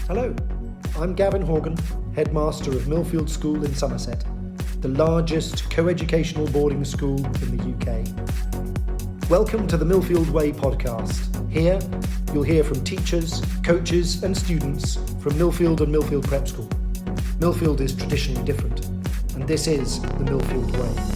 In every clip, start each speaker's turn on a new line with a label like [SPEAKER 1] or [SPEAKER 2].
[SPEAKER 1] Hello, I'm Gavin Horgan, Headmaster of Millfield School in Somerset, the largest co-educational boarding school in the UK. Welcome to the Millfield Way Podcast. Here, you'll hear from teachers, coaches and students from Millfield and Millfield Prep School. Millfield is traditionally different, and this is the Millfield Way.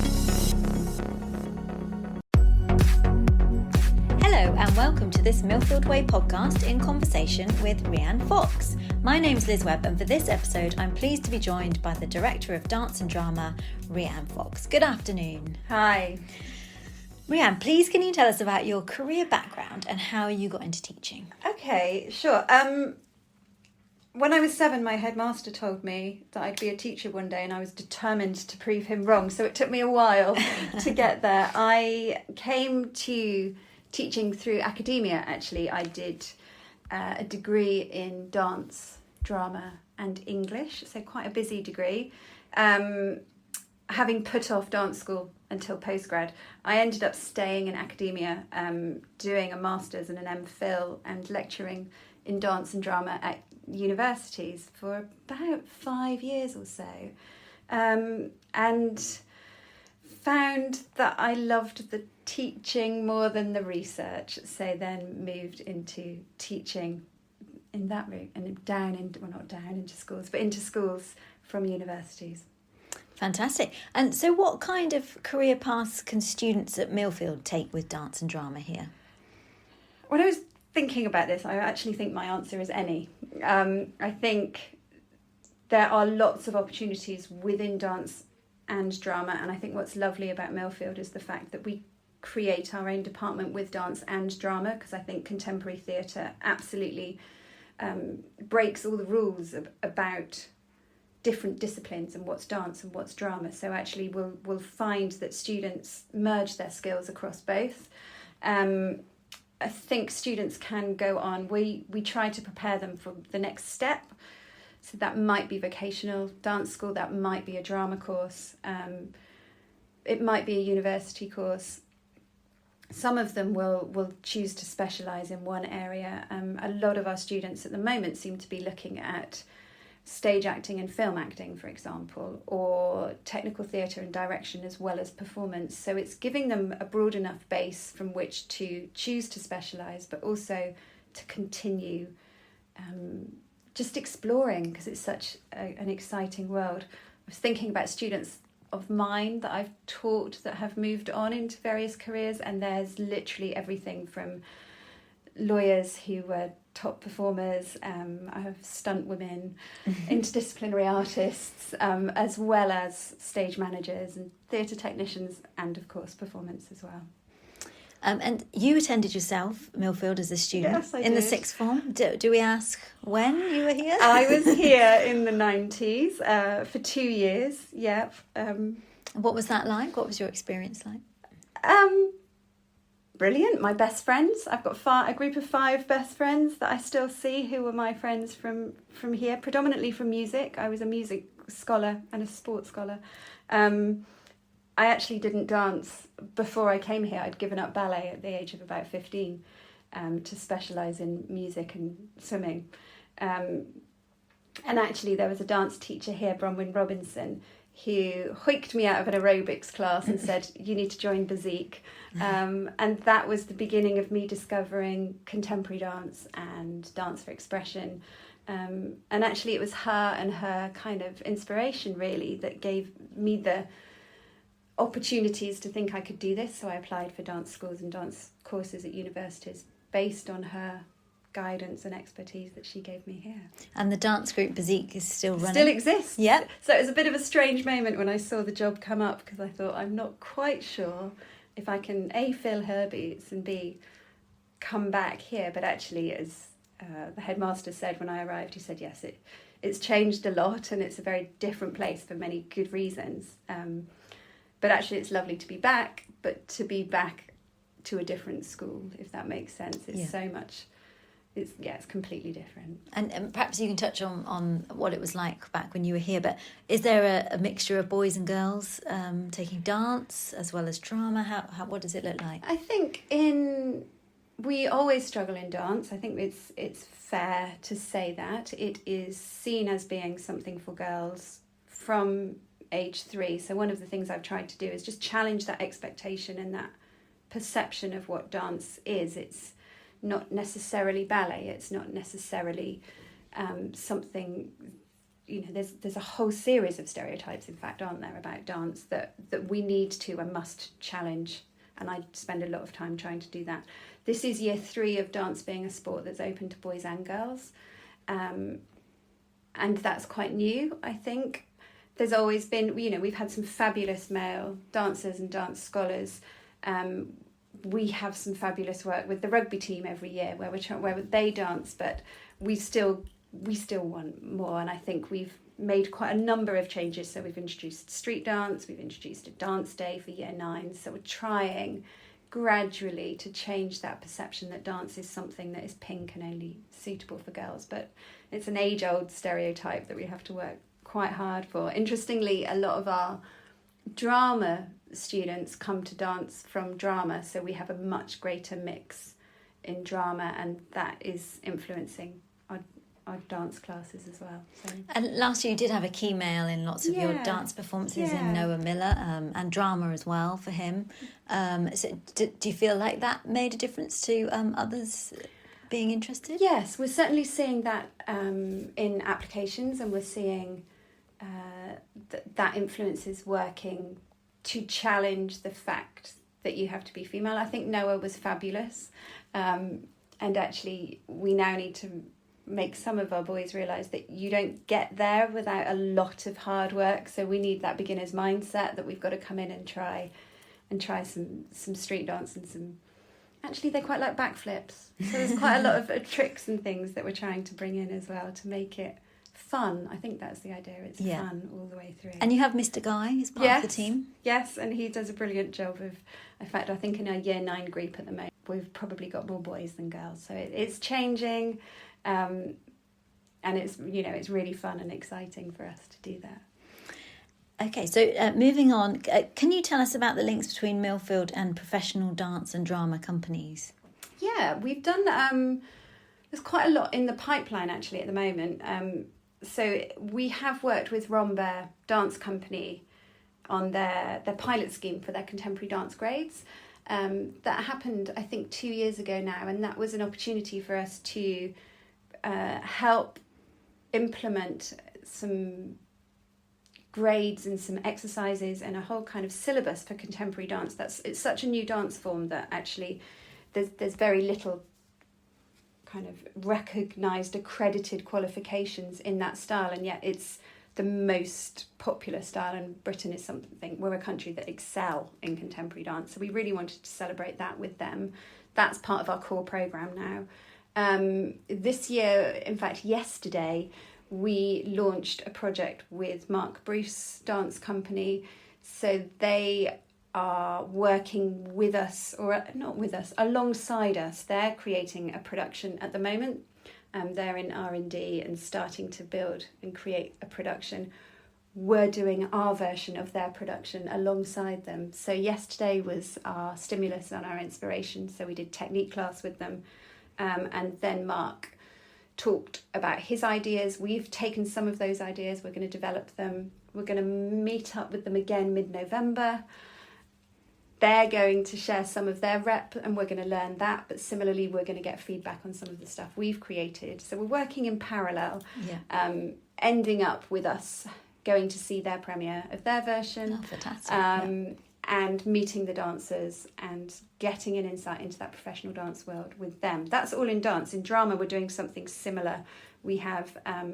[SPEAKER 2] And welcome to this Millfield Way podcast in conversation with Rhian Fox. My name's Liz Webb, and for this episode I'm pleased to be joined by the Director of Dance and Drama, Rhian Fox. Good afternoon.
[SPEAKER 3] Hi.
[SPEAKER 2] Rhian, please can you tell us about your career background and how you got into teaching?
[SPEAKER 3] Okay, sure. When I was 7, my headmaster told me that I'd be a teacher one day, and I was determined to prove him wrong, so it took me a while to get there. I came to teaching through academia, actually. I did a degree in dance, drama and English, so quite a busy degree. Having put off dance school until postgrad, I ended up staying in academia, doing a master's and an MPhil and lecturing in dance and drama at universities for about 5 years or so. And found that I loved the teaching more than the research, so then moved into teaching in that route and not down into schools, but into schools from universities.
[SPEAKER 2] Fantastic. And so what kind of career paths can students at Millfield take with dance and drama here?
[SPEAKER 3] When I was thinking about this, I actually think my answer is any. I think there are lots of opportunities within dance and drama, and I think what's lovely about Millfield is the fact that we create our own department with dance and drama, because I think contemporary theatre absolutely breaks all the rules about different disciplines and what's dance and what's drama. So actually we'll find that students merge their skills across both. I think students can go on, we try to prepare them for the next step. So that might be vocational dance school, that might be a drama course, it might be a university course. Some of them will choose to specialise in one area. A lot of our students at the moment seem to be looking at stage acting and film acting, for example, or technical theatre and direction as well as performance. So it's giving them a broad enough base from which to choose to specialise, but also to continue just exploring, because it's such an exciting world. I was thinking about students of mine that I've taught that have moved on into various careers, and there's literally everything from lawyers who were top performers, I have stunt women, interdisciplinary artists, as well as stage managers and theatre technicians, and of course performance as well.
[SPEAKER 2] And you attended yourself Millfield as a student.
[SPEAKER 3] Yes, I
[SPEAKER 2] in
[SPEAKER 3] did.
[SPEAKER 2] the sixth form. Do we ask when you were here?
[SPEAKER 3] I was here in the 90s for 2 years, yeah.
[SPEAKER 2] What was that like? What was your experience like?
[SPEAKER 3] Brilliant. My best friends. I've got a group of 5 best friends that I still see who were my friends from here, predominantly from music. I was a music scholar and a sports scholar. I actually didn't dance before I came here. I'd given up ballet at the age of about 15 to specialise in music and swimming. And actually there was a dance teacher here, Bronwyn Robinson, who hoiked me out of an aerobics class and said, you need to join Bezique. And that was the beginning of me discovering contemporary dance and dance for expression. And actually it was her and her kind of inspiration really that gave me the opportunities to think I could do this. So I applied for dance schools and dance courses at universities based on her guidance and expertise that she gave me here.
[SPEAKER 2] And the dance group Bezique is still running?
[SPEAKER 3] Still exists.
[SPEAKER 2] Yeah.
[SPEAKER 3] So it was a bit of a strange moment when I saw the job come up, because I thought, I'm not quite sure if I can A, fill her boots, and B, come back here. But actually, as the headmaster said when I arrived, he said, yes, it's changed a lot and it's a very different place for many good reasons. But actually it's lovely to be back, but to be back to a different school, if that makes sense. It's so much, it's completely different.
[SPEAKER 2] And perhaps you can touch on what it was like back when you were here, but is there a mixture of boys and girls taking dance as well as drama? How what does it look like?
[SPEAKER 3] I think We always struggle in dance. I think it's fair to say that. It is seen as being something for girls from age 3. So one of the things I've tried to do is just challenge that expectation and that perception of what dance is. It's not necessarily ballet. It's not necessarily something, there's a whole series of stereotypes, in fact, aren't there, about dance that we need to and must challenge. And I spend a lot of time trying to do that. This is year 3 of dance being a sport that's open to boys and girls. And that's quite new, I think. There's always been, we've had some fabulous male dancers and dance scholars. We have some fabulous work with the rugby team every year where they dance, but we still want more. And I think we've made quite a number of changes. So we've introduced street dance, we've introduced a dance day for year 9. So we're trying gradually to change that perception that dance is something that is pink and only suitable for girls. But it's an age-old stereotype that we have to work quite hard for. Interestingly, a lot of our drama students come to dance from drama, so we have a much greater mix in drama, and that is influencing our dance classes as well. So.
[SPEAKER 2] And last year you did have a key male in lots of your dance performances in Noah Miller, and drama as well for him. So do you feel like that made a difference to others being interested?
[SPEAKER 3] Yes, we're certainly seeing that in applications, and we're seeing that influence is working to challenge the fact that you have to be female. I think Noah was fabulous, and actually we now need to make some of our boys realise that you don't get there without a lot of hard work. So we need that beginner's mindset that we've got to come in and try some street dance and some. Actually, they quite like backflips. So there's quite a lot of tricks and things that we're trying to bring in as well to make it fun. I think that's the idea. It's fun all the way through.
[SPEAKER 2] And you have Mr. Guy as part of the team?
[SPEAKER 3] Yes, and he does a brilliant job of. In fact, I think in our year 9 group at the moment, we've probably got more boys than girls. So it's changing, and it's it's really fun and exciting for us to do that.
[SPEAKER 2] Okay, so moving on, can you tell us about the links between Millfield and professional dance and drama companies?
[SPEAKER 3] Yeah, we've done. There's quite a lot in the pipeline actually at the moment. So we have worked with Rhombert Dance Company on their pilot scheme for their contemporary dance grades. That happened, I think, 2 years ago now, and that was an opportunity for us to help implement some grades and some exercises and a whole kind of syllabus for contemporary dance. It's such a new dance form that actually there's very little kind of recognised, accredited qualifications in that style, and yet it's the most popular style, and Britain is something, we're a country that excel in contemporary dance, so we really wanted to celebrate that with them. That's part of our core programme now. This year, in fact yesterday, we launched a project with Mark Bruce Dance Company. So they are working with us, or not with us, alongside us. They're creating a production at the moment. They're in R&D and starting to build and create a production. We're doing our version of their production alongside them. So yesterday was our stimulus and our inspiration. So we did technique class with them. And then Mark talked about his ideas. We've taken some of those ideas. We're going to develop them. We're going to meet up with them again mid-November. They're going to share some of their rep and we're going to learn that. But similarly, we're going to get feedback on some of the stuff we've created. So we're working in parallel, ending up with us going to see their premiere of their version.
[SPEAKER 2] Oh, fantastic.
[SPEAKER 3] And meeting the dancers and getting an insight into that professional dance world with them. That's all in dance. In drama, we're doing something similar. We have a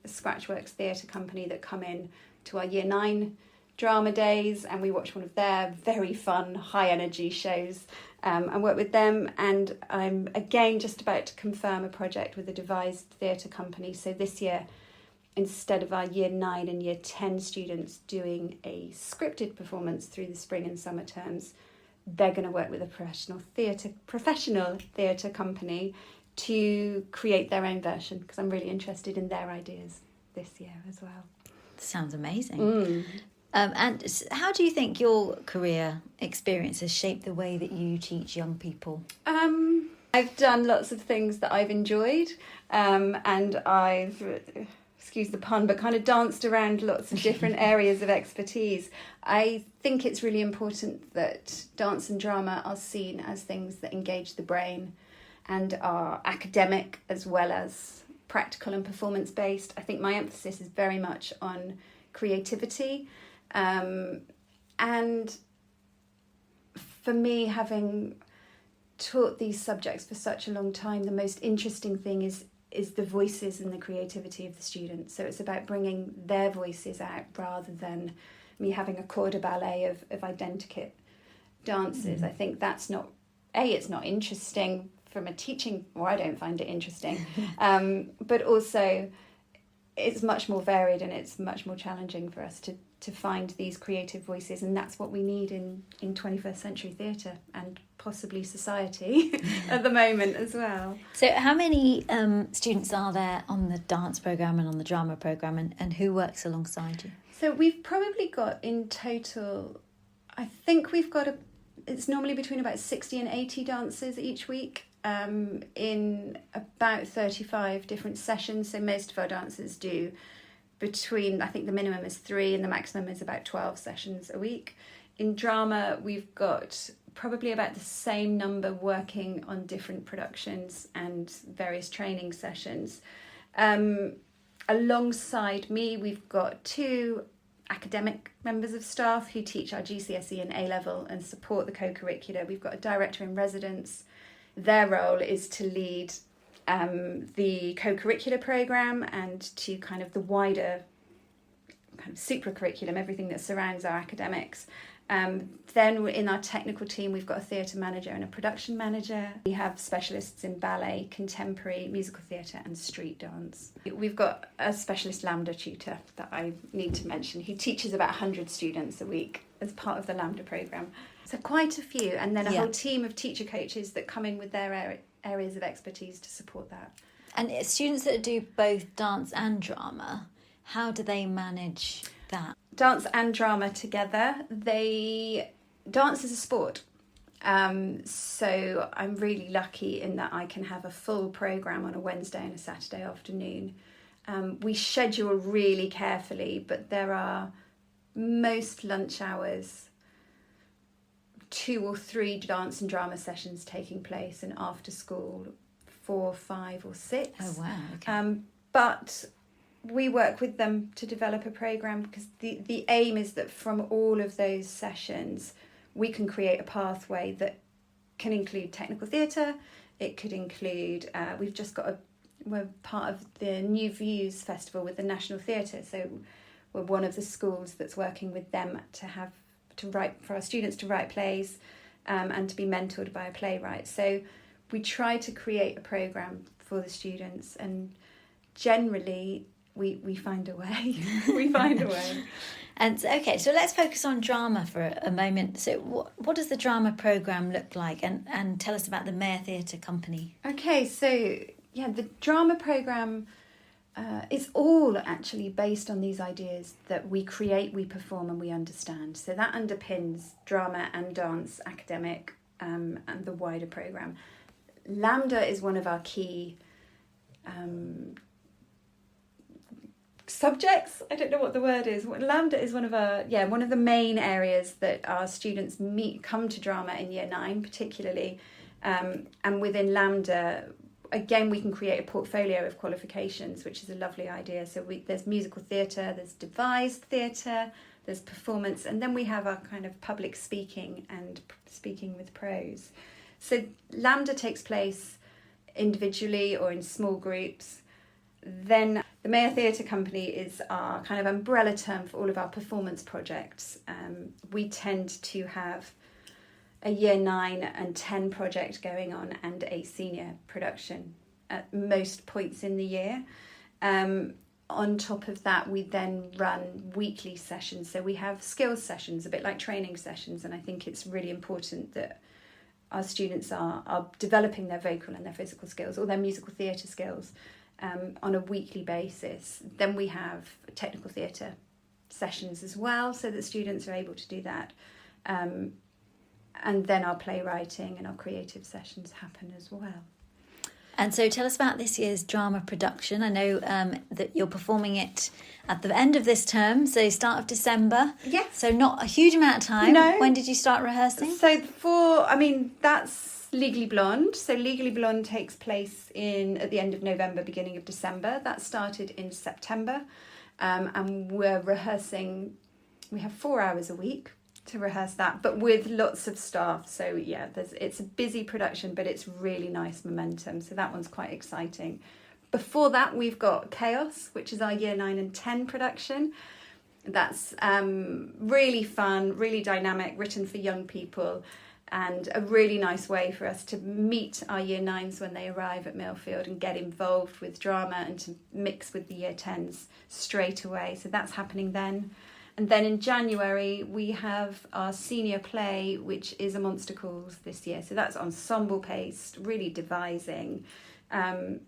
[SPEAKER 3] Scratchworks theatre company that come in to our year 9 drama days, and we watch one of their very fun, high energy shows and work with them. And I'm again just about to confirm a project with a devised theatre company. So this year, instead of our year 9 and year 10 students doing a scripted performance through the spring and summer terms, they're going to work with a professional theatre company to create their own version, because I'm really interested in their ideas this year as well.
[SPEAKER 2] Sounds amazing. And how do you think your career experience has shaped the way that you teach young people?
[SPEAKER 3] I've done lots of things that I've enjoyed, and I've, excuse the pun, but kind of danced around lots of different areas of expertise. I think it's really important that dance and drama are seen as things that engage the brain and are academic as well as practical and performance based. I think my emphasis is very much on creativity, and for me, having taught these subjects for such a long time, the most interesting thing is the voices and the creativity of the students. So it's about bringing their voices out rather than me having a corps de ballet of identikit dances. I think that's not, it's not interesting from a teaching, or I don't find it interesting, but also it's much more varied and it's much more challenging for us to find these creative voices, and that's what we need in 21st century theatre and possibly society at the moment as well.
[SPEAKER 2] So how many students are there on the dance programme and on the drama programme, and who works alongside you?
[SPEAKER 3] So we've probably got in total, I think we've got it's normally between about 60 and 80 dancers each week, in about 35 different sessions. So most of our dancers do between, I think the minimum is 3 and the maximum is about 12 sessions a week. In drama, we've got probably about the same number working on different productions and various training sessions. Alongside me, we've got 2 academic members of staff who teach our GCSE and A-level and support the co-curricular. We've got a director in residence. Their role is to lead the co-curricular programme and to kind of the wider kind of supracurriculum, everything that surrounds our academics. Then in our technical team, we've got a theatre manager and a production manager. We have specialists in ballet, contemporary, musical theatre and street dance. We've got a specialist Lambda tutor that I need to mention, who teaches about 100 students a week as part of the Lambda programme. So quite a few, and then a whole team of teacher coaches that come in with their areas of expertise to support that. And
[SPEAKER 2] students that do both dance and drama, how do they manage that?
[SPEAKER 3] Dance and drama together. Dance is a sport. So I'm really lucky in that I can have a full programme on a Wednesday and a Saturday afternoon. We schedule really carefully, but there are most lunch hours 2 or 3 dance and drama sessions taking place, and after school 4, 5 or 6.
[SPEAKER 2] Oh wow, okay.
[SPEAKER 3] But we work with them to develop a programme, because the aim is that from all of those sessions we can create a pathway that can include technical theatre. It could include, we're part of the New Views Festival with the National Theatre, so we're one of the schools that's working with them to write, for our students to write plays, and to be mentored by a playwright. So we try to create a programme for the students, and generally we find a way. We find a way.
[SPEAKER 2] And okay, so let's focus on drama for a moment. So what does the drama programme look like, and tell us about the Mayor Theatre Company?
[SPEAKER 3] Okay, so the drama programme is all actually based on these ideas that we create, we perform and we understand. So that underpins drama and dance, academic, and the wider programme. Lambda is one of our key subjects. I don't know what the word is. Lambda is one of the main areas that our students come to drama in year 9 particularly, and within Lambda, again, we can create a portfolio of qualifications, which is a lovely idea. So there's musical theatre, there's devised theatre, there's performance, and then we have our kind of public speaking and speaking with prose. So Lambda takes place individually or in small groups. Then the Mayor Theatre Company is our kind of umbrella term for all of our performance projects. We tend to have a year 9 and 10 project going on and a senior production at most points in the year. On top of that, we then run weekly sessions. So we have skills sessions, a bit like training sessions, and I think it's really important that our students are developing their vocal and their physical skills, or their musical theatre skills, on a weekly basis. Then we have technical theatre sessions as well, so that students are able to do that. And then our playwriting and our creative sessions happen as well.
[SPEAKER 2] And so tell us about this year's drama production. I know that you're performing it at the end of this term, so start of December.
[SPEAKER 3] Yes.
[SPEAKER 2] So not a huge amount of time.
[SPEAKER 3] No.
[SPEAKER 2] When did you start rehearsing?
[SPEAKER 3] So that's Legally Blonde. So Legally Blonde takes place at the end of November, beginning of December. That started in September. And we're rehearsing, we have 4 hours a week to rehearse that, but with lots of staff. So yeah, it's a busy production, but it's really nice momentum. So that one's quite exciting. Before that, we've got Chaos, which is our year 9 and 10 production. That's really fun, really dynamic, written for young people, and a really nice way for us to meet our year 9s when they arrive at Millfield and get involved with drama and to mix with the year 10s straight away. So that's happening then. And then in January, we have our senior play, which is A Monster Calls this year. So that's ensemble-paced, really devising, and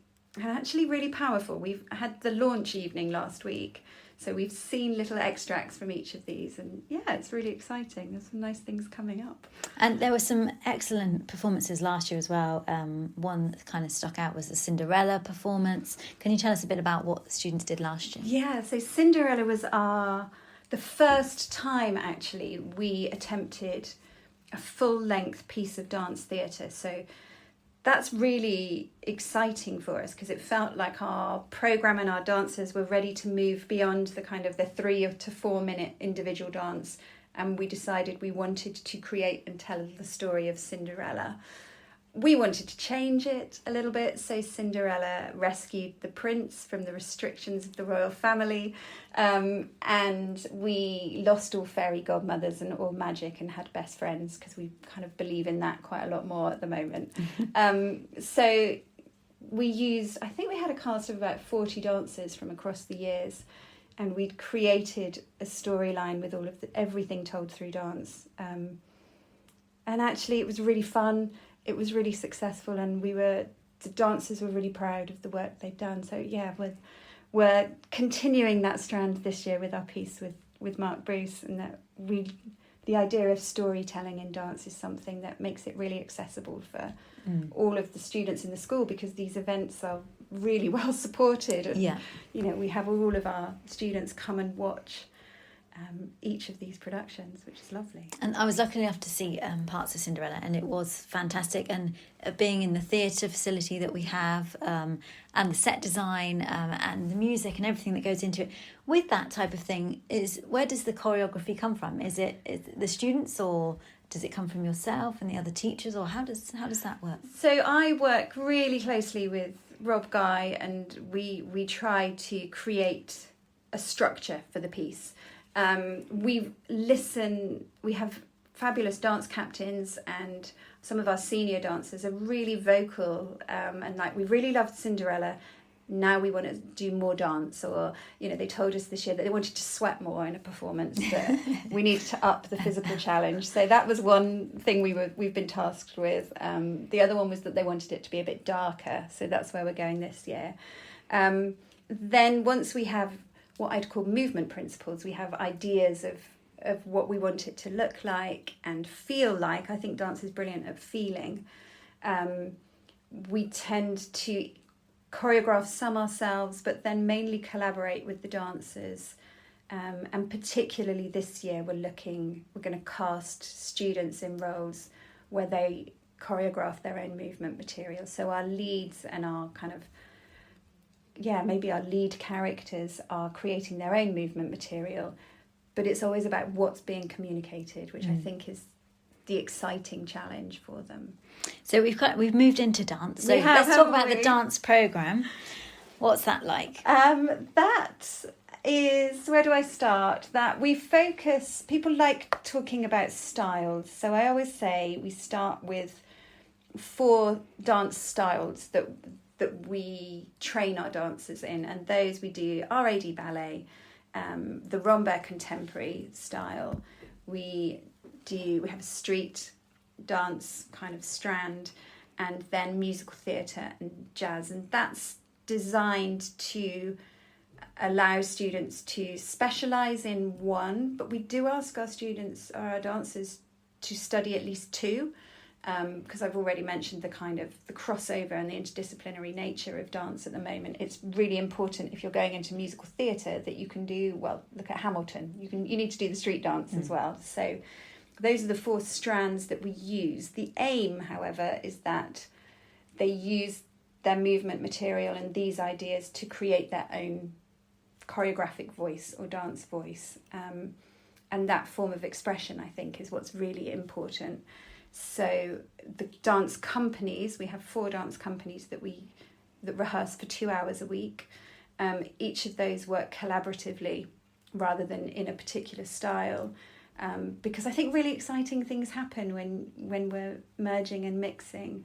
[SPEAKER 3] actually really powerful. We've had the launch evening last week, so we've seen little extracts from each of these. And yeah, it's really exciting. There's some nice things coming up.
[SPEAKER 2] And there were some excellent performances last year as well. One that kind of stuck out was the Cinderella performance. Can you tell us a bit about what the students did last year?
[SPEAKER 3] Yeah, so Cinderella was the first time, actually, we attempted a full-length piece of dance theatre. So that's really exciting for us because it felt like our programme and our dancers were ready to move beyond the kind of the 3 to 4 minute individual dance. And we decided we wanted to create and tell the story of Cinderella. We wanted to change it a little bit, so Cinderella rescued the prince from the restrictions of the royal family, and we lost all fairy godmothers and all magic and had best friends because we kind of believe in that quite a lot more at the moment. So I think we had a cast of about 40 dancers from across the years, and we'd created a storyline with all of everything told through dance. And actually it was really fun. It was really successful, and the dancers were really proud of the work they'd done. So yeah, we're continuing that strand this year with our piece with Mark Bruce, and that the idea of storytelling in dance is something that makes it really accessible for all of the students in the school, because these events are really well supported. And, we have all of our students come and watch each of these productions, which is lovely.
[SPEAKER 2] And I was lucky enough to see parts of Cinderella, and it was fantastic. And being in the theatre facility that we have, and the set design, and the music and everything that goes into it, with that type of thing, where does the choreography come from? Is it the students, or does it come from yourself and the other teachers, or how does that work?
[SPEAKER 3] So I work really closely with Rob Guy, and we try to create a structure for the piece. We have fabulous dance captains, and some of our senior dancers are really vocal, and we really loved Cinderella. Now we want to do more dance, or they told us this year that they wanted to sweat more in a performance, that we needed to up the physical challenge. So that was one thing we've been tasked with. The other one was that they wanted it to be a bit darker, so that's where we're going this year. Then once we have what I'd call movement principles, we have ideas of what we want it to look like and feel like. I think dance is brilliant at feeling. We tend to choreograph some ourselves, but then mainly collaborate with the dancers. And particularly this year, we're going to cast students in roles where they choreograph their own movement material. So our leads and our maybe our lead characters are creating their own movement material, but it's always about what's being communicated, which I think is the exciting challenge for them.
[SPEAKER 2] So we've moved into dance. So let's talk about the dance programme. What's that like?
[SPEAKER 3] That is, where do I start? That people like talking about styles. So I always say we start with 4 dance styles that we train our dancers in, and those we do RAD ballet, the Rambert contemporary style. We have a street dance kind of strand, and then musical theatre and jazz, and that's designed to allow students to specialise in one, but we do ask our dancers to study at least two, because I've already mentioned the kind of the crossover and the interdisciplinary nature of dance at the moment. It's really important if you're going into musical theatre that you can do, well, look at Hamilton. You need to do the street dance as well. So those are the 4 strands that we use. The aim, however, is that they use their movement material and these ideas to create their own choreographic voice or dance voice. And that form of expression, I think, is what's really important. So the dance companies, we have 4 dance companies that rehearse for 2 hours a week. Each of those work collaboratively rather than in a particular style, because I think really exciting things happen when we're merging and mixing.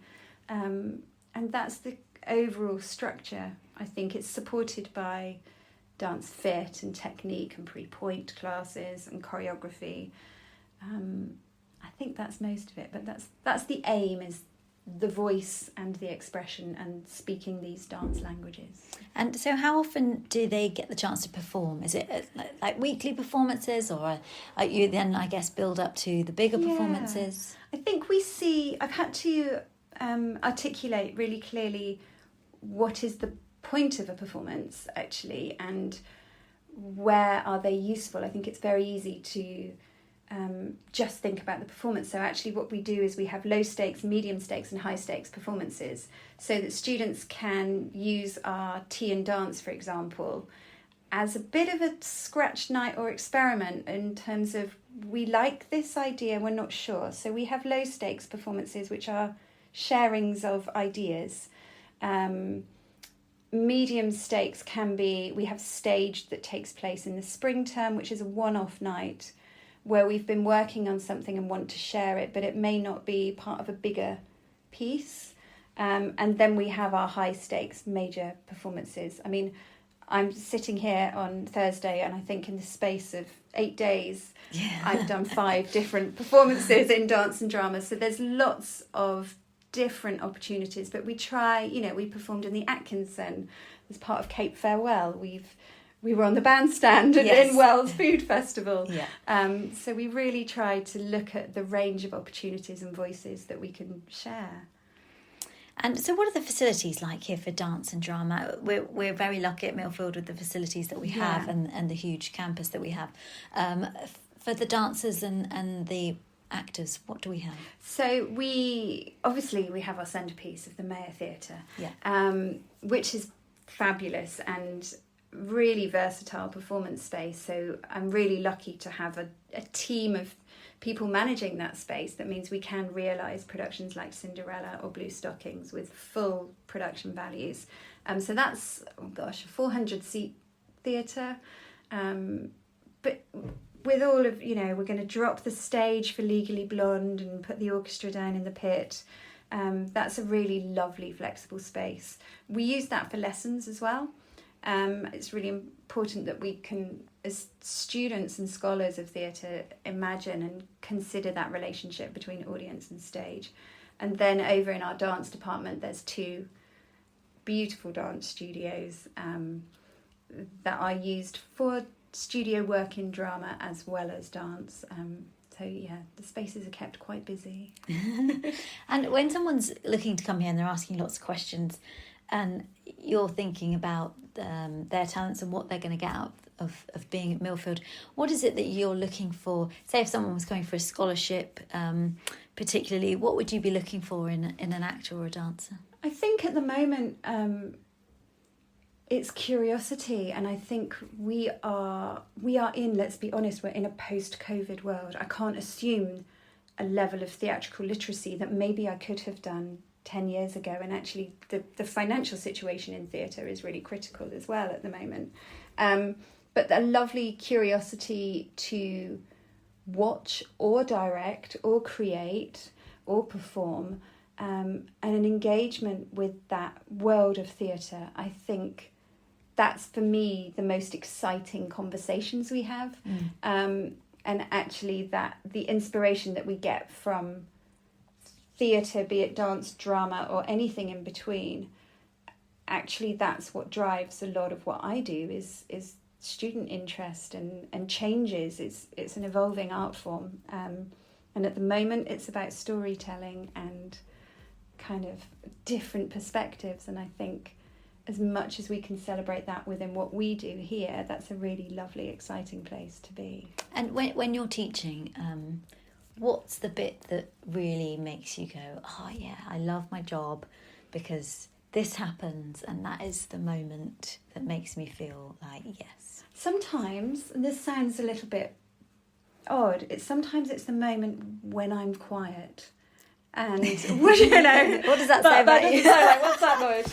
[SPEAKER 3] And that's the overall structure. I think it's supported by dance fit and technique and pre-point classes and choreography. I think that's most of it, but that's the aim, is the voice and the expression and speaking these dance languages.
[SPEAKER 2] And so how often do they get the chance to perform? Is it like weekly performances, or are you then, I guess, build up to the bigger performances?
[SPEAKER 3] I think I've had to articulate really clearly what is the point of a performance, actually, and where are they useful. I think it's very easy to just think about the performance. So actually what we do is we have low stakes, medium stakes and high stakes performances, so that students can use our tea and dance, for example, as a bit of a scratch night or experiment in terms of, we like this idea, we're not sure. So we have low stakes performances, which are sharings of ideas. Medium stakes can be, we have Staged that takes place in the spring term, which is a one-off night where we've been working on something and want to share it, but it may not be part of a bigger piece. And then we have our high stakes major performances. I mean, I'm sitting here on Thursday and I think in the space of 8 days, I've done 5 different performances in dance and drama. So there's lots of different opportunities, but we try, we performed in the Atkinson as part of Cape Farewell. We were on the bandstand in Wells Food Festival. So we really try to look at the range of opportunities and voices that we can share.
[SPEAKER 2] And so what are the facilities like here for dance and drama? We're very lucky at Millfield with the facilities that we have and the huge campus that we have. For the dancers and the actors, what do we have? So
[SPEAKER 3] we have our centrepiece of the Mayor Theatre, which is fabulous and really versatile performance space. So I'm really lucky to have a team of people managing that space. That means we can realise productions like Cinderella or Blue Stockings with full production values. So that's, a 400 seat theatre. But with all of, we're going to drop the stage for Legally Blonde and put the orchestra down in the pit. That's a really lovely, flexible space. We use that for lessons as well. It's really important that we can, as students and scholars of theatre, imagine and consider that relationship between audience and stage. And then over in our dance department, there's 2 beautiful dance studios that are used for studio work in drama as well as dance. The spaces are kept quite busy.
[SPEAKER 2] And when someone's looking to come here and they're asking lots of questions and you're thinking about their talents and what they're going to get out of being at Millfield, what is it that you're looking for? Say if someone was going for a scholarship, particularly, what would you be looking for in an actor or a dancer?
[SPEAKER 3] I think at the moment it's curiosity, and I think we are in, let's be honest, we're in a post-COVID world. I can't assume a level of theatrical literacy that maybe I could have done 10 years ago, and actually the financial situation in theatre is really critical as well at the moment. But a lovely curiosity to watch or direct or create or perform, and an engagement with that world of theatre. I think that's, for me, the most exciting conversations we have. And actually that the inspiration that we get from theatre, be it dance, drama or anything in between, actually that's what drives a lot of what I do is student interest and changes. It's an evolving art form. And at the moment, it's about storytelling and kind of different perspectives. And I think as much as we can celebrate that within what we do here, that's a really lovely, exciting place to be.
[SPEAKER 2] And when you're teaching, what's the bit that really makes you go, oh yeah, I love my job because this happens, and that is the moment that makes me feel like, yes.
[SPEAKER 3] Sometimes, and this sounds a little bit odd, sometimes it's the moment when I'm quiet. And, you know...
[SPEAKER 2] What does that say about you?
[SPEAKER 3] What's that noise?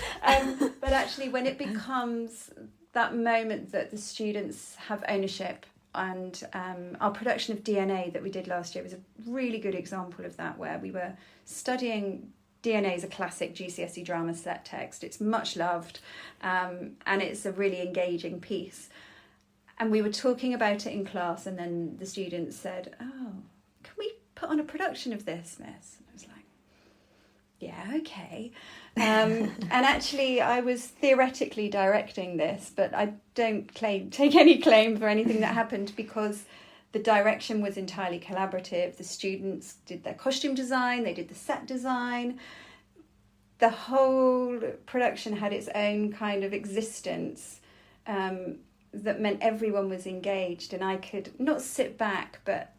[SPEAKER 3] But actually, when it becomes that moment that the students have ownership, and our production of DNA that we did last year was a really good example of that, where we were studying... DNA is a classic GCSE drama set text. It's much loved, and it's a really engaging piece. And we were talking about it in class, and then the students said, oh, can we put on a production of this, miss? And I was like, yeah, okay. And actually, I was theoretically directing this, but I don't take any claim for anything that happened, because the direction was entirely collaborative. The students did their costume design, they did the set design. The whole production had its own kind of existence that meant everyone was engaged, and I could not sit back, but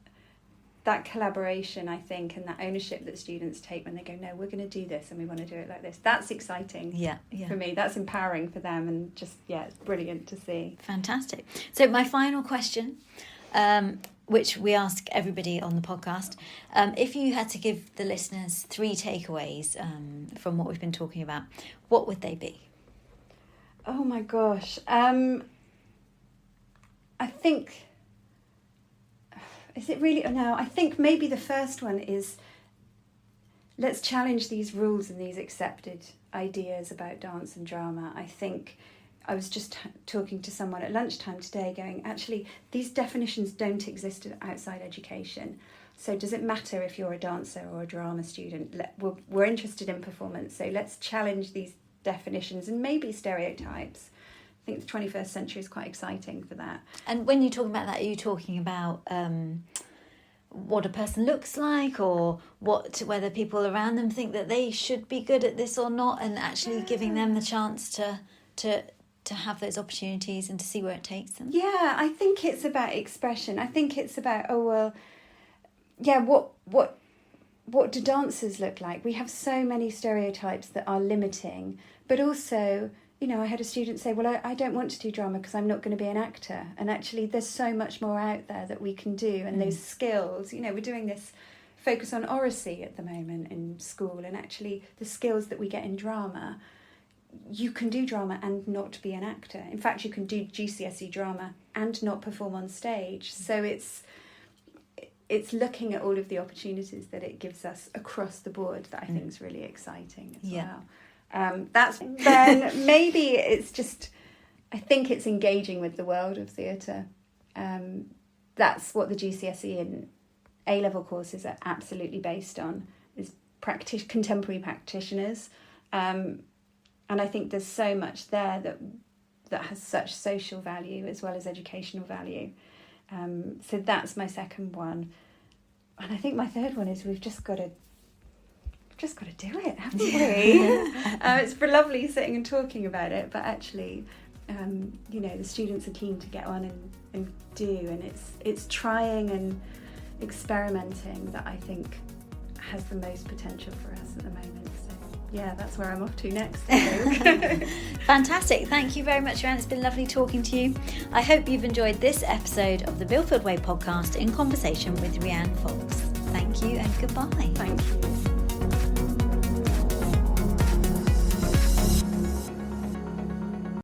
[SPEAKER 3] that collaboration, I think, and that ownership that students take when they go, no, we're going to do this and we want to do it like this. That's exciting for me. That's empowering for them, and just, it's brilliant to see.
[SPEAKER 2] Fantastic. So my final question, which we ask everybody on the podcast, if you had to give the listeners 3 takeaways from what we've been talking about, what would they be?
[SPEAKER 3] Oh my gosh. I think... Is it really? No, I think maybe the first one is, let's challenge these rules and these accepted ideas about dance and drama. I think I was just talking to someone at lunchtime today going, actually, these definitions don't exist outside education. So does it matter if you're a dancer or a drama student? We're interested in performance, so let's challenge these definitions and maybe stereotypes. I think the 21st century is quite exciting for that.
[SPEAKER 2] And when you talk about that, are you talking about what a person looks like, or whether people around them think that they should be good at this or not, and actually giving them the chance to have those opportunities and to see where it takes them?
[SPEAKER 3] Yeah, I think it's about expression. I think it's about, what do dancers look like? We have so many stereotypes that are limiting, but also... I had a student say, well, I don't want to do drama because I'm not going to be an actor. And actually, there's so much more out there that we can do. And those skills, we're doing this focus on oracy at the moment in school. And actually, the skills that we get in drama, you can do drama and not be an actor. In fact, you can do GCSE drama and not perform on stage. So it's looking at all of the opportunities that it gives us across the board that I think is really exciting as well. Then maybe it's just, I think it's engaging with the world of theatre. That's what the GCSE and A-level courses are absolutely based on, is contemporary practitioners. And I think there's so much there that has such social value as well as educational value. So that's my second one. And I think my third one is we've just got to do it, haven't we? It's lovely sitting and talking about it, but actually, the students are keen to get on and do, and it's trying and experimenting that I think has the most potential for us at the moment. So that's where I'm off to next.
[SPEAKER 2] Fantastic. Thank you very much, Rhian. It's been lovely talking to you. I hope you've enjoyed this episode of the Millfield Way Podcast in conversation with Rhian Fox. Thank you and goodbye.
[SPEAKER 3] Thank you.